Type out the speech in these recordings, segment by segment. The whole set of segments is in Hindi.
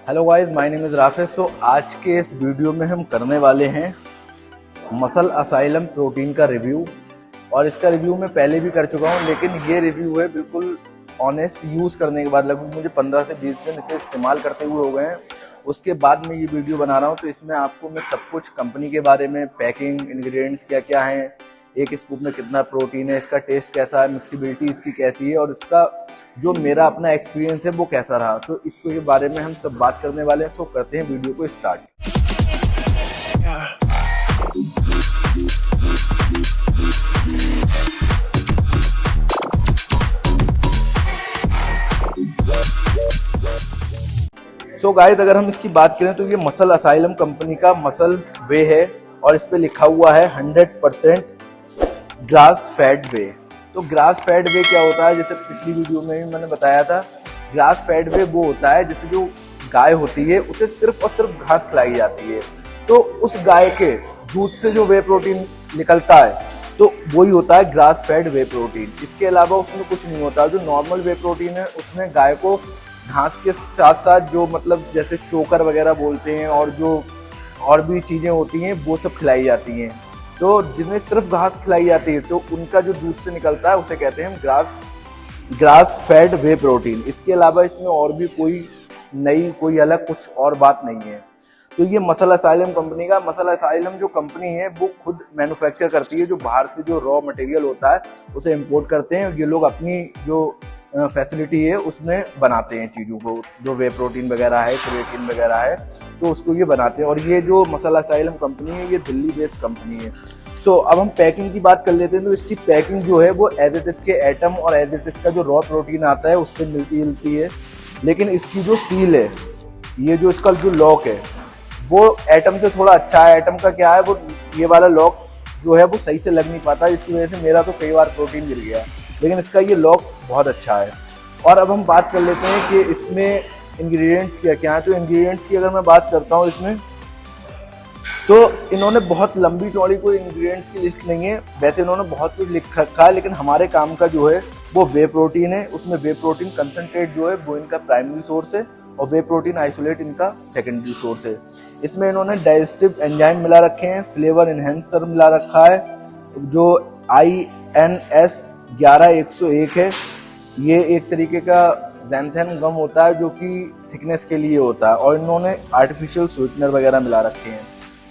Hello guys, my name is राफेज। तो आज के इस वीडियो में हम करने वाले हैं मसल असाइलम प्रोटीन का रिव्यू। और इसका रिव्यू मैं पहले भी कर चुका हूं, लेकिन ये रिव्यू है बिल्कुल ऑनेस्ट। यूज़ करने के बाद लगभग मुझे 15 से 20 दिन इसे इस्तेमाल करते हुए हो गए हैं। उसके बाद मैं ये वीडियो बना रहा हूँ। तो इसमें आपको मैं सब कुछ कंपनी के बारे में, पैकिंग, इंग्रेडिएंट्स क्या क्या हैं, एक स्कूप में कितना प्रोटीन है, इसका टेस्ट कैसा है, मिक्सिबिलिटी इसकी कैसी है और इसका जो मेरा अपना एक्सपीरियंस है वो कैसा रहा, तो इसके बारे में हम सब बात करने वाले हैं। सो करते हैं वीडियो को स्टार्ट। सो गाइस, अगर हम इसकी बात करें तो ये मसल असाइलम कंपनी का मसल वे है और इस पे लिखा हुआ है 100% ग्रास फेड वे। तो ग्रास फेड वे क्या होता है? जैसे पिछली वीडियो में भी मैंने बताया था, ग्रास फेड वे वो होता है जैसे जो गाय होती है उसे सिर्फ और सिर्फ घास खिलाई जाती है, तो उस गाय के दूध से जो वे प्रोटीन निकलता है तो वही होता है ग्रास फेड वे प्रोटीन। इसके अलावा उसमें कुछ नहीं होता। जो नॉर्मल वे प्रोटीन है उसमें गाय को घास के साथ साथ जो मतलब जैसे चोकर वगैरह बोलते हैं और जो और भी चीज़ें होती हैं वो सब खिलाई जाती हैं। तो जिनमें सिर्फ घास खिलाई जाती है तो उनका जो दूध से निकलता है उसे कहते हैं हम ग्रास फेड वे प्रोटीन। इसके अलावा इसमें और भी कोई अलग कुछ और बात नहीं है। तो ये मसल असाइलम कंपनी का, मसल असाइलम जो कंपनी है वो खुद मैन्युफैक्चर करती है। जो बाहर से जो रॉ मटेरियल होता है उसे इंपोर्ट करते हैं, ये लोग अपनी जो फैसिलिटी है उसमें बनाते हैं चीज़ों को। जो वे प्रोटीन वगैरह है, क्रिएटिन वगैरह है, तो उसको ये बनाते हैं। और ये जो मसल असाइलम कंपनी है ये दिल्ली बेस्ड कंपनी है। सो अब हम पैकिंग की बात कर लेते हैं। तो इसकी पैकिंग जो है वो एज इट इज के एटम और एज इट इज का जो रॉ प्रोटीन आता है उससे मिलती जुलती है, लेकिन इसकी जो सील है, ये जो इसका जो लॉक है वो एटम से थोड़ा अच्छा है। एटम का क्या है, वो ये वाला लॉक जो है वो सही से लग नहीं पाता, जिसकी वजह से मेरा तो कई बार प्रोटीन गिर गया, लेकिन इसका ये लॉक बहुत अच्छा है। और अब हम बात कर लेते हैं कि इसमें इंग्रेडिएंट्स क्या क्या हैं। तो इंग्रेडिएंट्स की अगर मैं बात करता हूँ इसमें, तो इन्होंने बहुत लंबी चौड़ी कोई इंग्रेडिएंट्स की लिस्ट नहीं है। वैसे इन्होंने बहुत कुछ लिख रखा है, लेकिन हमारे काम का जो है वो वे प्रोटीन है। उसमें वे प्रोटीन कंसनट्रेट जो है वो इनका प्राइमरी सोर्स है और वे प्रोटीन आइसोलेट इनका सेकेंडरी सोर्स है। इसमें इन्होंने डाइजेस्टिव एंजाइम मिला रखे हैं, फ्लेवर इन्हेंसर मिला रखा है जो INS 11101 है। ये एक तरीके का ज़ैंथेन गम होता है जो कि थिकनेस के लिए होता है, और इन्होंने आर्टिफिशियल स्वीटनर वगैरह मिला रखे हैं।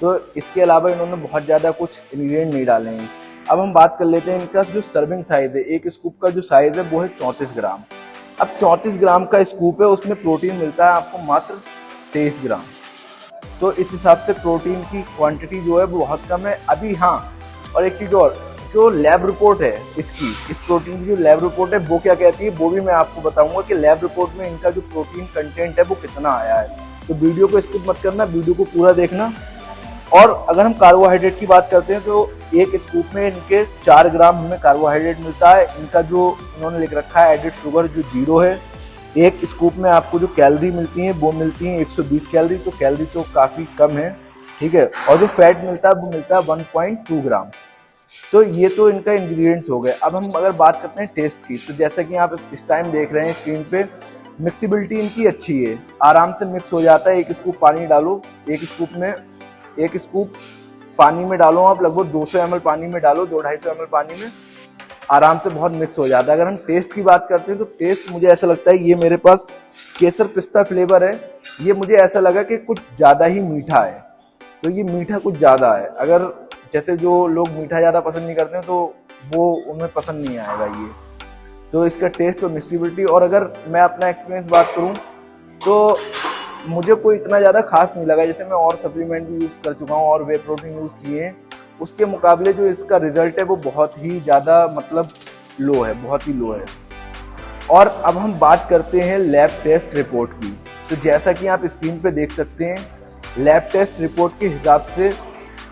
तो इसके अलावा इन्होंने बहुत ज़्यादा कुछ इंग्रेडिएंट नहीं डाले हैं। अब हम बात कर लेते हैं इनका जो सर्विंग साइज़ है। एक स्कूप का जो साइज़ है वो है 34 ग्राम। अब 34 ग्राम का स्कूप है, उसमें प्रोटीन मिलता है आपको मात्र 23 ग्राम। तो इस हिसाब से प्रोटीन की क्वांटिटी जो है वो बहुत कम है अभी। हाँ, और एक चीज़ और, जो लैब रिपोर्ट है इसकी, इस प्रोटीन की जो लैब रिपोर्ट है वो क्या कहती है वो भी मैं आपको बताऊंगा कि लैब रिपोर्ट में इनका जो प्रोटीन कंटेंट है वो कितना आया है। तो वीडियो को स्किप मत करना, वीडियो को पूरा देखना। और अगर हम कार्बोहाइड्रेट की बात करते हैं तो एक स्कूप में इनके 4 ग्राम हमें कार्बोहाइड्रेट मिलता है। इनका जो इन्होंने लिख रखा है एडेड शुगर जो 0 है। एक स्कूप में आपको जो कैलोरी मिलती है वो मिलती है 120 कैलोरी, तो कैलोरी तो काफ़ी कम है, ठीक है। और जो फैट मिलता है वो मिलता है 1.2 ग्राम। तो ये तो इनका इंग्रेडिएंट्स हो गए। अब हम अगर बात करते हैं टेस्ट की, तो जैसा कि आप इस टाइम देख रहे हैं स्क्रीन पे, मिक्सिबिलिटी इनकी अच्छी है, आराम से मिक्स हो जाता है। एक स्कूप पानी डालो, एक स्कूप पानी में डालो आप, लगभग 200 ml पानी में डालो, 200-250 ml पानी में, आराम से बहुत मिक्स हो जाता है। अगर हम टेस्ट की बात करते हैं तो टेस्ट मुझे ऐसा लगता है, ये मेरे पास केसर पिस्ता फ्लेवर है, ये मुझे ऐसा लगा कि कुछ ज़्यादा ही मीठा है। तो ये मीठा कुछ ज़्यादा है। अगर जैसे जो लोग मीठा ज़्यादा पसंद नहीं करते हैं तो वो उन्हें पसंद नहीं आएगा ये। तो इसका टेस्ट और मिक्सिबिलिटी, और अगर मैं अपना एक्सपीरियंस बात करूं तो मुझे कोई इतना ज़्यादा खास नहीं लगा। जैसे मैं और सप्लीमेंट भी यूज़ कर चुका हूं और वे प्रोटीन यूज़ किए हैं, उसके मुकाबले जो इसका रिजल्ट है वो बहुत ही ज़्यादा मतलब लो है, बहुत ही लो है। और अब हम बात करते हैं लैब टेस्ट रिपोर्ट की। तो जैसा कि आप स्क्रीन पे देख सकते हैं, लैब टेस्ट रिपोर्ट के हिसाब से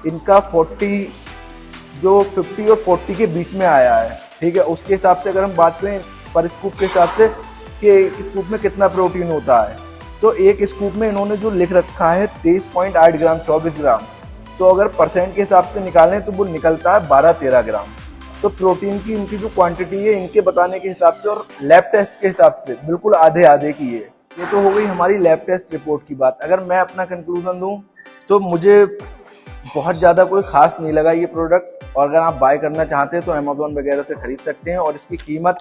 इनका 50 और 40 के बीच में आया है, ठीक है। उसके हिसाब से अगर हम बात करें पर स्कूप के हिसाब से कि एक स्कूप में कितना प्रोटीन होता है, तो एक स्कूप में इन्होंने जो लिख रखा है 23.8 ग्राम, 24 ग्राम, तो अगर परसेंट के हिसाब से निकालें तो वो निकलता है 12-13 ग्राम। तो प्रोटीन की इनकी जो क्वांटिटी है इनके बताने के हिसाब से और लैब टेस्ट के हिसाब से बिल्कुल आधे आधे की है। ये तो हो गई हमारी लैब टेस्ट रिपोर्ट की बात। अगर मैं अपना कंक्लूजन दूं तो मुझे बहुत ज़्यादा कोई खास नहीं लगा ये प्रोडक्ट, और अगर आप बाय करना चाहते हैं तो अमेज़ॉन वगैरह से खरीद सकते हैं। और इसकी कीमत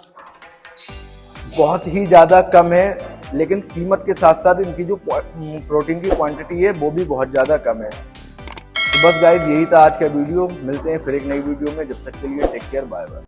बहुत ही ज़्यादा कम है, लेकिन कीमत के साथ साथ इनकी जो प्रोटीन की क्वांटिटी है वो भी बहुत ज़्यादा कम है। तो बस गाइस यही था आज का वीडियो, मिलते हैं फिर एक नई वीडियो में, जब तक के लिए टेक केयर, बाय बाय।